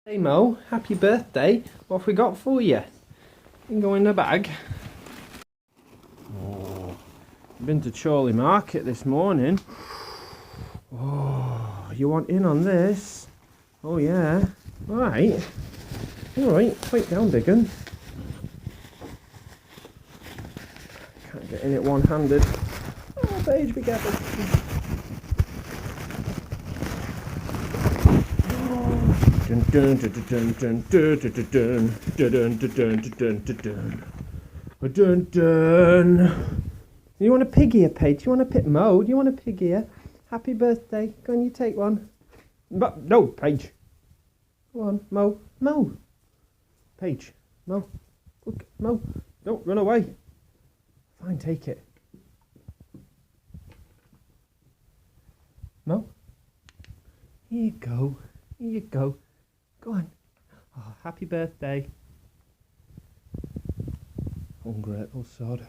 Hey Mo, happy birthday. What have we got for you? You can go in the bag. Oh, been to Chorley Market this morning. Oh, you want in on this? Oh yeah. Alright. Alright, wait down, big un. Can't get in it one-handed. Oh, Paige, be careful. Dun dun dun dun dun dun dun dun dun dun dun dun dun dun. You want a pig ear, Paige? You want a pit Mo? Do you want a pig ear? Happy birthday. Go on, you take one. But no, Paige. Go on, Mo. Mo. Paige. Mo. Look, Mo. Don't run away. Fine, take it. Mo. Here you go. Here you go. Go on. Oh, happy birthday. Ungrateful sod.